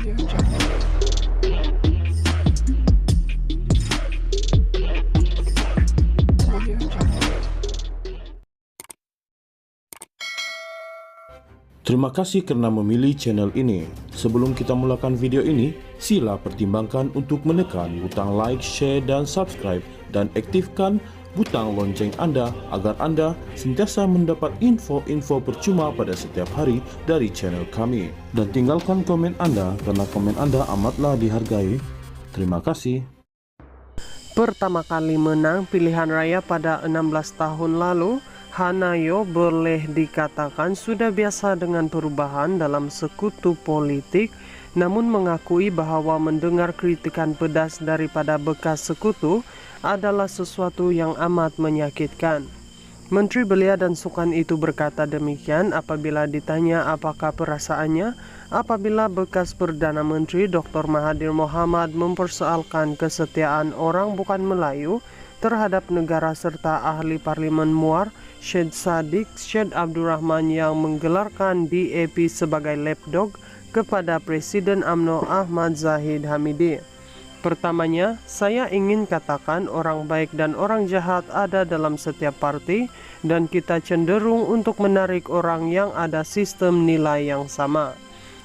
Terima kasih karena memilih channel ini. Sebelum kita mulakan video ini, sila pertimbangkan untuk menekan butang like, share, dan subscribe, dan aktifkan butang lonceng Anda agar Anda sentiasa mendapat info-info percuma pada setiap hari dari channel kami. Dan tinggalkan komen Anda karena komen Anda amatlah dihargai. Terima kasih. Pertama kali menang pilihan raya pada 16 tahun lalu, Hanayo boleh dikatakan sudah biasa dengan perubahan dalam sekutu politik, namun mengakui bahwa mendengar kritikan pedas daripada bekas sekutu adalah sesuatu yang amat menyakitkan. Menteri Belia dan Sukan itu berkata demikian apabila ditanya apakah perasaannya apabila bekas Perdana Menteri Dr. Mahathir Mohamad mempersoalkan kesetiaan orang bukan Melayu terhadap negara serta ahli parlimen Muar Syed Saddiq Syed Abdurrahman yang menggelarkan DAP sebagai lapdog kepada Presiden UMNO Ahmad Zahid Hamidi. Pertamanya, saya ingin katakan orang baik dan orang jahat ada dalam setiap parti dan kita cenderung untuk menarik orang yang ada sistem nilai yang sama.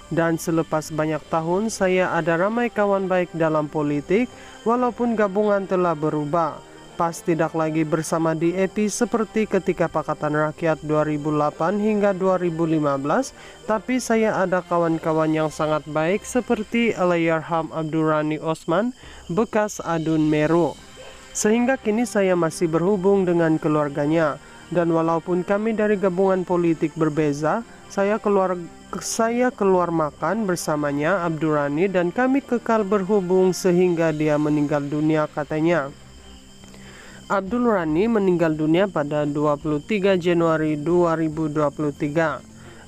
Dan selepas banyak tahun saya ada ramai kawan baik dalam politik walaupun gabungan telah berubah. PAS tidak lagi bersama DAP seperti ketika Pakatan Rakyat 2008 hingga 2015, tapi saya ada kawan-kawan yang sangat baik seperti Allahyarham Abdurrani Osman, bekas Adun Meru. Sehingga kini saya masih berhubung dengan keluarganya, dan walaupun kami dari gabungan politik berbeza, saya keluar makan bersamanya Abdurrani dan kami kekal berhubung sehingga dia meninggal dunia, katanya. Abdul Rani meninggal dunia pada 23 Januari 2023.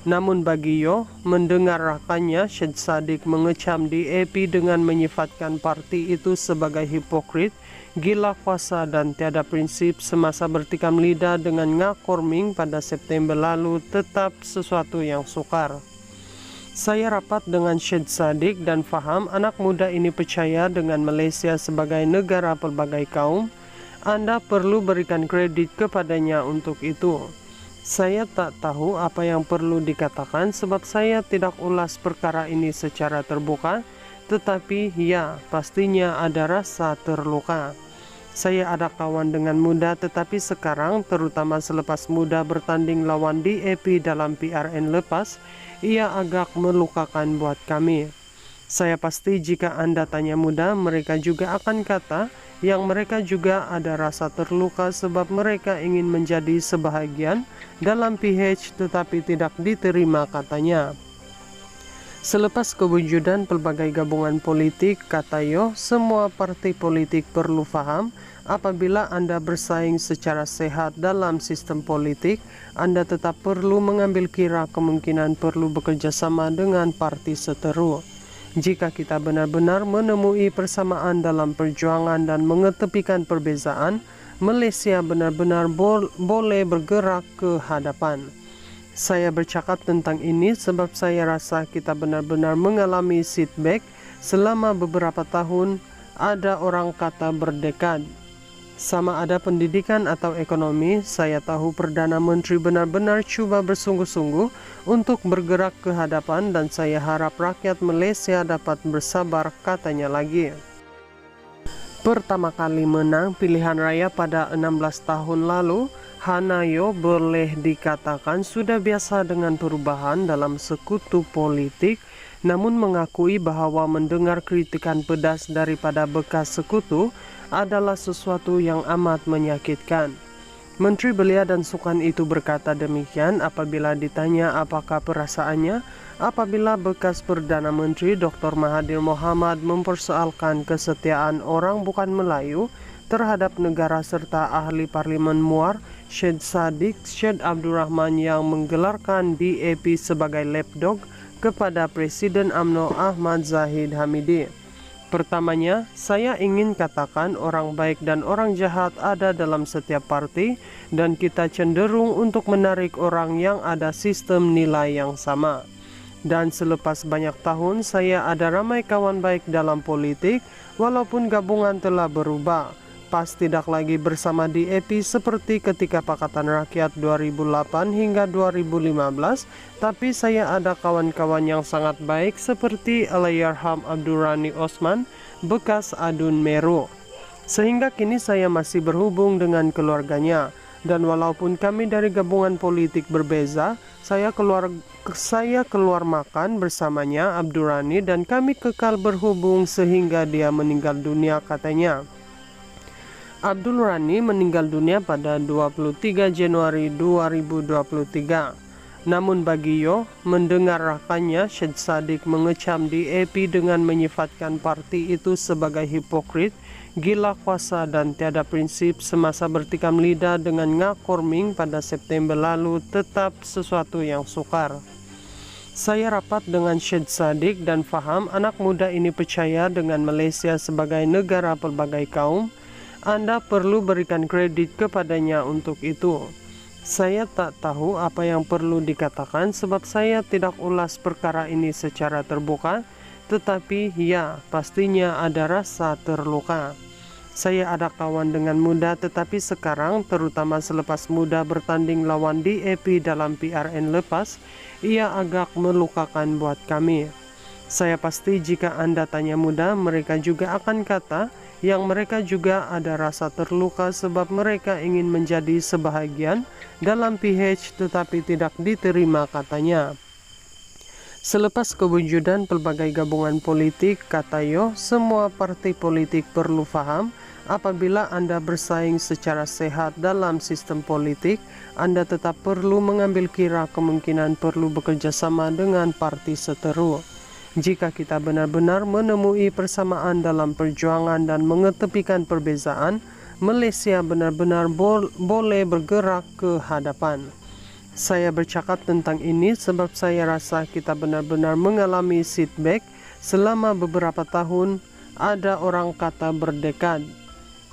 Namun bagi Yo, mendengar rakannya Syed Saddiq mengecam DAP dengan menyifatkan parti itu sebagai hipokrit, gila kuasa dan tiada prinsip semasa bertikam lidah dengan ngakorming pada September lalu tetap sesuatu yang sukar. Saya rapat dengan Syed Saddiq dan faham anak muda ini percaya dengan Malaysia sebagai negara pelbagai kaum. Anda perlu berikan kredit kepadanya untuk itu. Saya tak tahu apa yang perlu dikatakan sebab saya tidak ulas perkara ini secara terbuka, tetapi ya, pastinya ada rasa terluka. Saya ada kawan dengan muda tetapi sekarang, terutama selepas muda bertanding lawan DAP dalam PRN lepas, ia agak melukakan buat kami. Saya pasti jika Anda tanya muda, mereka juga akan kata yang mereka juga ada rasa terluka sebab mereka ingin menjadi sebahagian dalam PH tetapi tidak diterima, katanya. Selepas kewujudan pelbagai gabungan politik, kata Yo, semua parti politik perlu faham apabila Anda bersaing secara sehat dalam sistem politik, Anda tetap perlu mengambil kira kemungkinan perlu bekerja sama dengan parti seteru. Jika kita benar-benar menemui persamaan dalam perjuangan dan mengetepikan perbezaan, Malaysia benar-benar boleh bergerak ke hadapan. Saya bercakap tentang ini sebab saya rasa kita benar-benar mengalami setback selama beberapa tahun. Ada orang kata berdekad. Sama ada pendidikan atau ekonomi, saya tahu Perdana Menteri benar-benar cuba bersungguh-sungguh untuk bergerak ke hadapan dan saya harap rakyat Malaysia dapat bersabar, katanya lagi. Pertama kali menang pilihan raya pada 16 tahun lalu, Hanayo boleh dikatakan sudah biasa dengan perubahan dalam sekutu politik, namun mengakui bahwa mendengar kritikan pedas daripada bekas sekutu adalah sesuatu yang amat menyakitkan. Menteri Belia dan Sukan itu berkata demikian apabila ditanya apakah perasaannya apabila bekas Perdana Menteri Dr. Mahathir Mohamad mempersoalkan kesetiaan orang bukan Melayu terhadap negara serta ahli parlimen Muar Syed Saddiq Syed Abdurrahman yang menggelarkan DAP sebagai lapdog kepada Presiden UMNO Ahmad Zahid Hamidi. Pertamanya, saya ingin katakan orang baik dan orang jahat ada dalam setiap parti dan kita cenderung untuk menarik orang yang ada sistem nilai yang sama. Dan selepas banyak tahun saya ada ramai kawan baik dalam politik, walaupun gabungan telah berubah. Pas tidak lagi bersama di EPI seperti ketika Pakatan Rakyat 2008 hingga 2015, tapi saya ada kawan-kawan yang sangat baik seperti Allahyarham Abdurrani Osman, bekas Adun Meru. Sehingga kini saya masih berhubung dengan keluarganya. Dan walaupun kami dari gabungan politik berbeza, saya keluar makan bersamanya Abdurrani dan kami kekal berhubung sehingga dia meninggal dunia, katanya. Abdul Rani meninggal dunia pada 23 Januari 2023. Namun bagi Yo, mendengar rakannya Syed Saddiq mengecam di EPI dengan menyifatkan parti itu sebagai hipokrit, gila kuasa dan tiada prinsip semasa bertikam lidah dengan ngakorming pada September lalu tetap sesuatu yang sukar. Saya rapat dengan Syed Saddiq dan faham anak muda ini percaya dengan Malaysia sebagai negara pelbagai kaum. Anda perlu berikan kredit kepadanya untuk itu. Saya tak tahu apa yang perlu dikatakan sebab saya tidak ulas perkara ini secara terbuka, tetapi ya, pastinya ada rasa terluka. Saya ada kawan dengan muda, tetapi sekarang, terutama selepas muda bertanding lawan di EPI dalam PRN lepas, ia agak melukakan buat kami. Saya pasti jika Anda tanya muda, mereka juga akan kata yang mereka juga ada rasa terluka sebab mereka ingin menjadi sebahagian dalam PH tetapi tidak diterima, katanya. Selepas kewujudan pelbagai gabungan politik, kata Yo, semua partai politik perlu faham apabila Anda bersaing secara sehat dalam sistem politik, Anda tetap perlu mengambil kira kemungkinan perlu bekerja sama dengan parti seteru. Jika kita benar-benar menemui persamaan dalam perjuangan dan mengetepikan perbezaan, Malaysia benar-benar boleh bergerak ke hadapan. Saya bercakap tentang ini sebab saya rasa kita benar-benar mengalami setback selama beberapa tahun. Ada orang kata berdekad.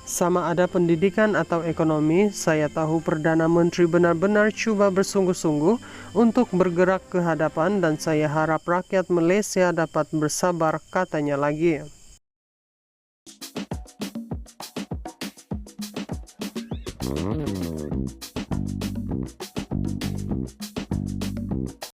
Sama ada pendidikan atau ekonomi, saya tahu Perdana Menteri benar-benar cuba bersungguh-sungguh untuk bergerak ke hadapan dan saya harap rakyat Malaysia dapat bersabar, katanya lagi.